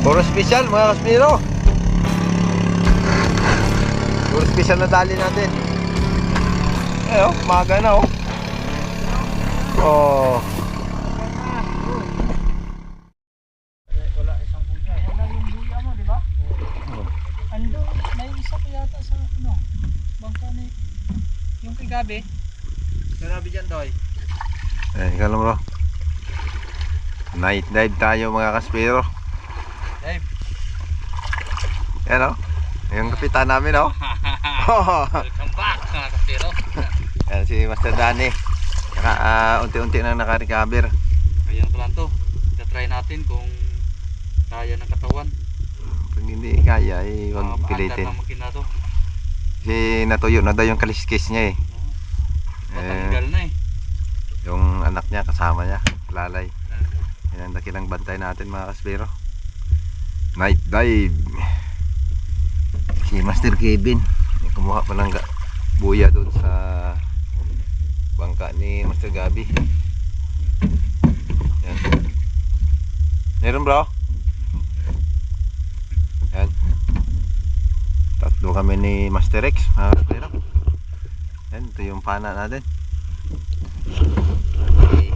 Puro special mga kasmiro. Puro special na dali natin. Eh oh, maga na oh. Oh. Wala isang buya. Wala yung buya mo, di ba? Andun, may isa pa yata sa ano, bangka ni yung kay Gabi. Grabe dyan, Doy. Eh, ikaw lang bro. Night dive tayo mga kaspiro. Dive. Yan o. Yung kapitan namin o. Welcome back mga kapiro. Yan si Master Danny. Unti-unti na naka-recover. Ayan ko lang to. Try natin kung kaya ng katawan. Kung hindi kaya, huwag pilitin. Ang makina to. Kasi natuyo na daw yung kaliskis niya eh. Patanggal na eh. Yung anak niya kasama niya, lalay. Yan ang dakilang bantay natin mga kaspiro. Night dive. Si Master Kevin kumuha pa ng buya doon sa bangka ni Master Gabi. Yan. Meron bro. Yan. Tatlo kami ni Master X mga kaspiro. Yan, ito yung pana natin. Okay.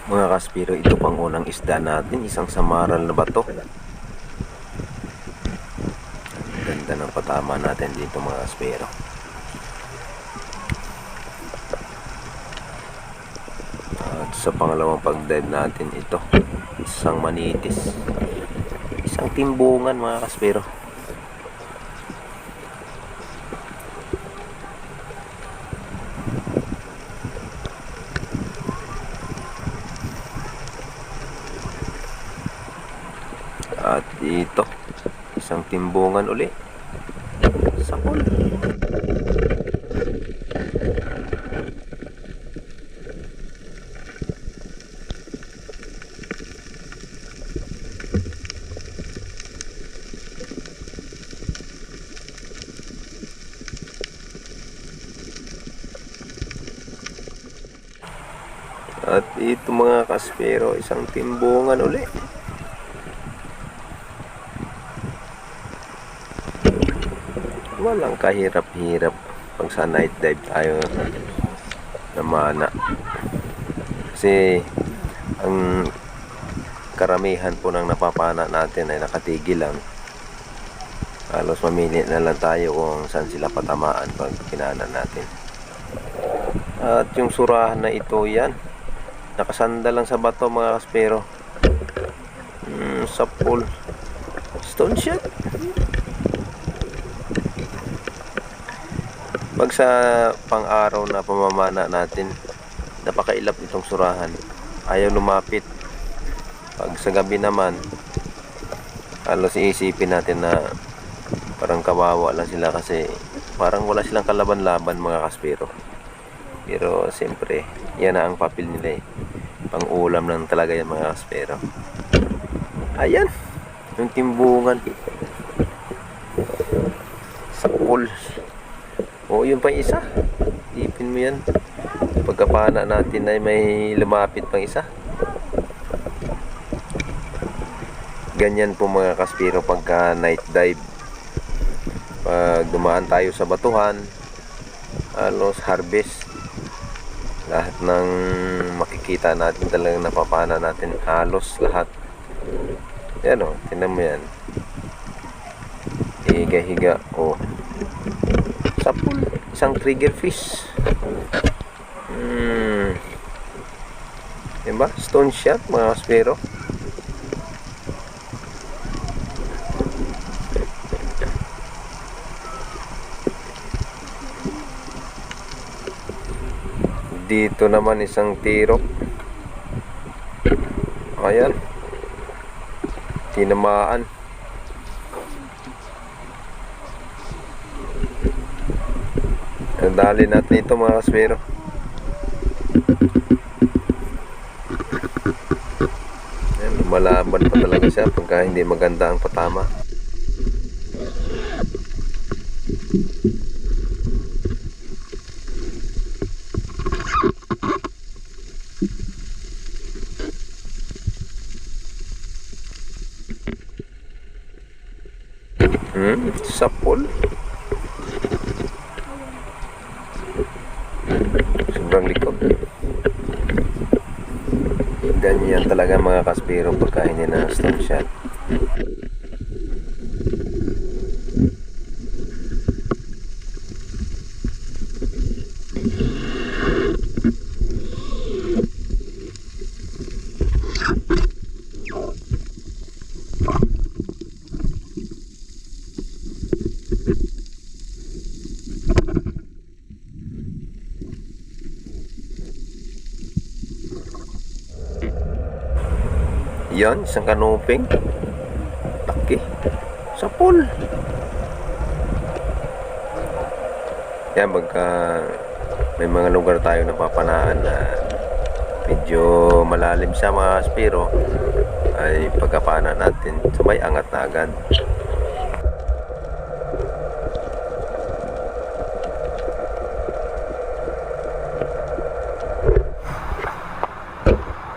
Mga kaspiro, ito pang unang isda natin, isang samaral na bato. Ganda ng patama natin dito mga kaspiro. At sa pangalawang pag-dive natin ito, isang manitis, isang timbungan mga kaspiro. At ito, isang timbungan uli. Sapol. At ito mga kaspero, isang timbungan uli. Walang kahirap-hirap pag sa night dive tayo na mana. Kasi ang karamihan po ng napapana natin ay nakatigil lang. Halos mamili na lang tayo kung saan sila patamaan pag pinana natin. At yung surahan na ito, yan, nakasanda lang sa bato mga kaspero. Sa pool, stone shot. Pag sa pang-araw na pamamana natin, napakailap itong surahan, ayaw lumapit. Pag sa gabi naman, halos iisipin natin na parang kawawa lang sila kasi parang wala silang kalaban-laban mga kaspero. Pero siyempre, yan na ang papel nila eh. Pang-ulam lang talaga yan mga kaspero. Ayan, yung timbungan sa pool. O yun pa isa, ipin mo yan. Pagkapana natin ay may lumapit pang isa. Ganyan po mga kaspiro pagka night dive. Pag dumaan tayo sa batuhan, halos harvest, lahat ng makikita natin talagang napapana natin, halos lahat. Yan o, tinan mo yan. Higa-higa o sapul, isang trigger fish. Diba? Stone shot mga kaspero. Dito naman isang tirok. Ayan, tinamaan. Dali natin ito mga kaspero. Ayan, lumalaban pa talaga siya pagka hindi maganda ang patama. Sapol. Sobrang likod. Ganyan talaga mga kaspiro pagka hindi na stone shot. Yan, isang kanuping. Laki. Sapol. Yan, pagka may mga lugar tayo napapanaan na medyo malalim siya mga kaspiro, ay pagkapana natin sabay angat na agad.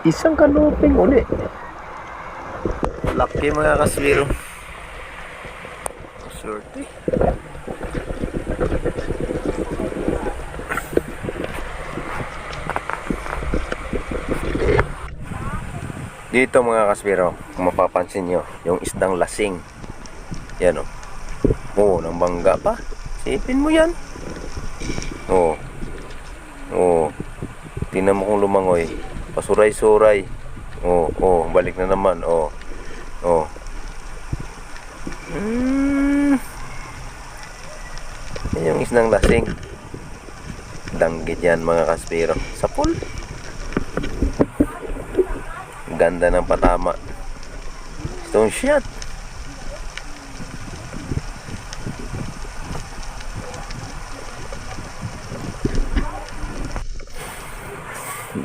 Isang kanuping uli. Laki mga kaspiro. Swerte. Dito mga kaspiro, kung mapapansin nyo, yung isdang lasing. Yan o. Oo, nang bangga pa. Sipin mo yan. Oo. Oo. Tingnan mo kung lumangoy. Pasuray-suray. Oo, balik na naman. Oo. Yan yung isdang lasing. Danggit yan mga kaspiro. Sapol. Ganda ng patama. Stone shot.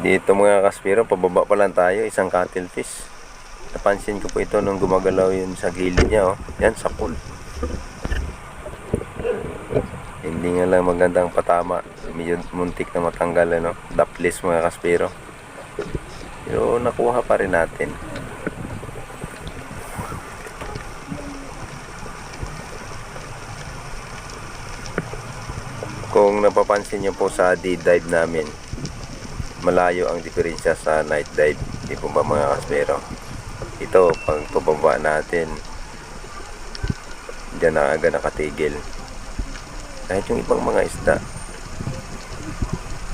Dito mga kaspiro, pababa pa lang tayo, isang cuttlefish. Napansin ko po ito nung gumagalaw yun sa gilid niya. Oh. Yan, sapol. Hindi nga lang magandang patama. Medyo muntik na matanggal. Ano? Daplis mga kaspiro. Pero nakuha pa rin natin. Kung napapansin nyo po sa D-dive namin, malayo ang diferensya sa night dive. Di po ba mga kaspero? Ito, pag pababa natin, dyan na agad nakatigil. Kahit yung ibang mga isda,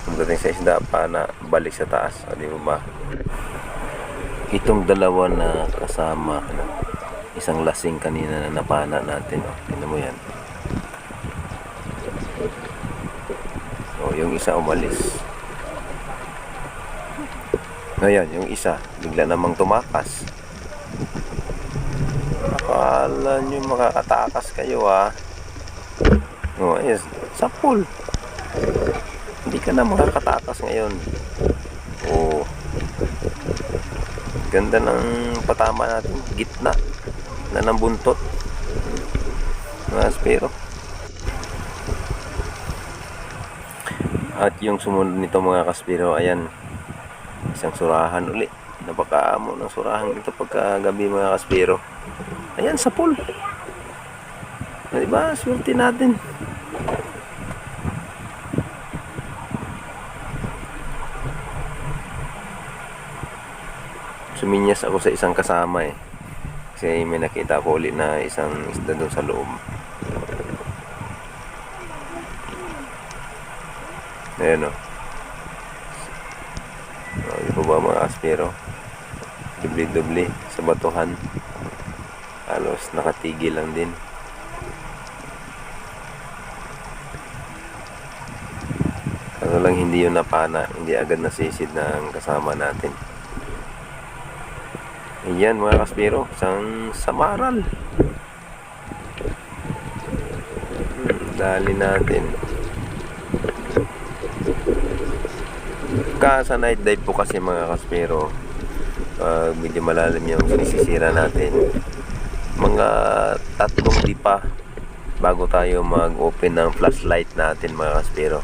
pagdating sa isda pa na balik sa taas. O di ba? Itong dalawa na kasama, isang lasing kanina na napana natin. O, tingnan mo yan. O, yung isa umalis. Ngayon, yung isa, bigla namang tumakas. Akala nyo makakatakas kayo ha. O, ayun, sapul. Hindi ka na makakatakas ngayon. O, ganda ng patama natin. Gitna na ng buntot. Mga kaspiro. At yung sumunod nito mga kaspiro, ayan. Isang surahan uli. Napakaamo ng surahan ito pagkagabi mga kaspiro. Ayan, sapul. Diba? Swerte natin. Suminyas ako sa isang kasama eh. Kasi may nakita ko ulit na isang isda doon sa loob. Ayan o. Di ba mga kaspiro? Dubli-dubli sa batuhan. Halos nakatigil lang din. Ano lang hindi yun napana. Hindi agad nasisid ng kasama natin. Ayan mga kaspiro, isang samaral. Dali natin. Sa night dive po kasi mga kaspiro, medyo malalim yung sinisisira natin. Mga 3 dipa bago tayo mag-open ng flashlight natin mga kaspero.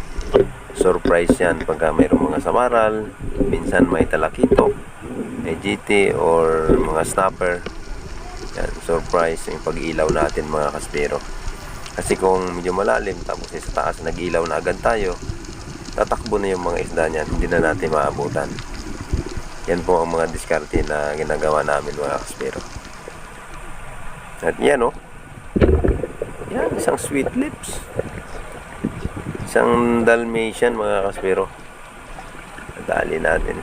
Surprise yan pagka mayroong mga samaral, minsan may talakitok, may GT or mga snapper. Yan, surprise yung pag-ilaw natin mga kaspero. Kasi kung medyo malalim tapos sa taas nag-ilaw na agad tayo, tatakbo na yung mga isda niyan, hindi na natin maabutan. Yan po ang mga diskarte na ginagawa namin mga kaspero. At yan oh. Yan, isang sweet lips. Isang Dalmatian mga kaspero. Dali natin.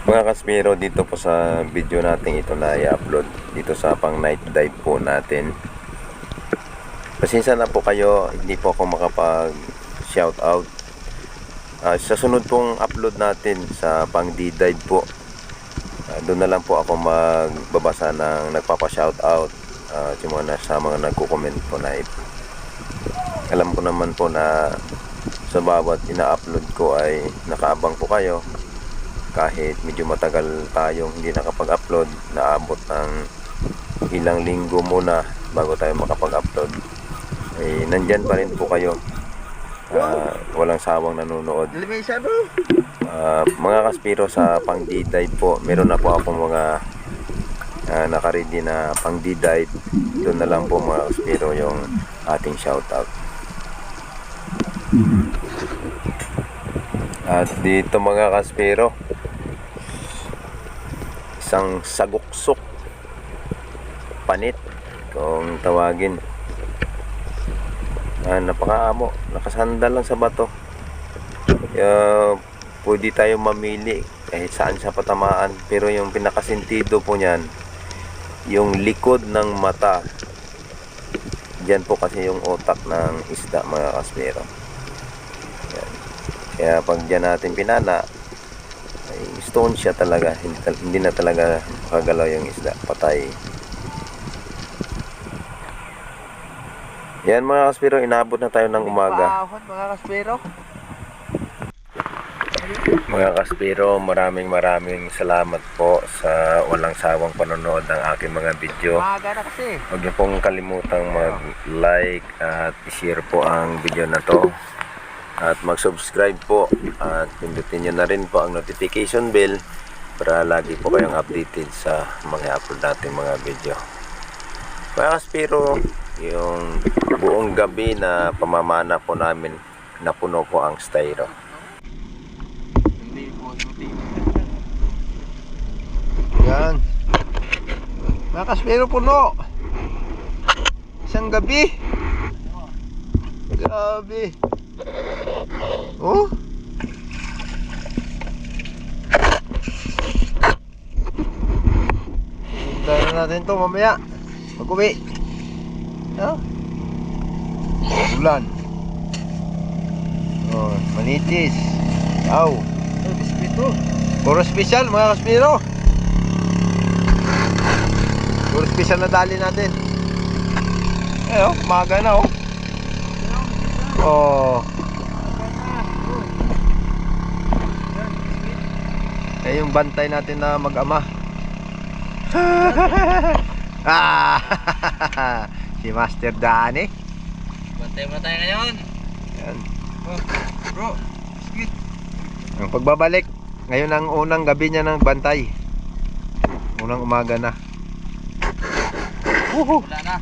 Mga kaspero, dito po sa video natin ito na i-upload dito sa pang night dive po natin. Pasensya na po kayo, hindi po ako makapag shout out. Sa sunod pong upload natin sa pang D-dive po, doon na lang po ako magbabasa ng nagpapa-shout out sa mga nagko-comment po na alam ko naman po na sa bawat ina-upload ko ay nakaabang po kayo. Kahit medyo matagal tayong hindi nakapag-upload, naabot ng ilang linggo muna bago tayo makapag-upload, eh, nandyan pa rin po kayo. Walang sawang nanonood. Mga kaspero, sa pang D-dive po, meron na po akong mga nakaready na pang D-dive. Doon na lang po mga kaspero yung ating shoutout. At dito mga kaspero, isang saguksok panit kung tawagin. Napakaamo, nakasandal lang sa bato. Pwede tayo mamili kahit saan siya patamaan, pero yung pinakasintido po niyan, yung likod ng mata, diyan po kasi yung utak ng isda mga kaspero. Yan. Kaya pag diyan natin pinana, ay stone siya talaga, hindi na talaga makagalaw yung isda, patay. Yan mga kaspero, inabot na tayo ng umaga. Mga kaspero. Mga kaspero, maraming salamat po sa walang sawang panonood ng aking mga video. Umaga na kasi. Huwag niyo pong kalimutang mag-like at i-share po ang video na to. At mag-subscribe po at pindutin niyo na rin po ang notification bell para lagi po kayong updated sa mga upload nating mga video. Mga kaspero, yung buong gabi na pamamana po namin, napuno po ang styro. Yan. Mga kaspero, puno. Isang gabi. Gabi. Oh. Hintayin na natin to mamaya. Pag-uwi. Ha? Ulan. Oh, manitis. Aw. Puro special mga kaspero. Puro special na dali natin. Oh, umaga na oh. Oh. Eh, yung bantay natin na mag-ama. Si Master Dani. Bantay mo tayo ngayon. Yan. Oh, bro. Ang pagbabalik, ngayon ang unang gabi niya ng bantay. Unang umaga na. Wala na.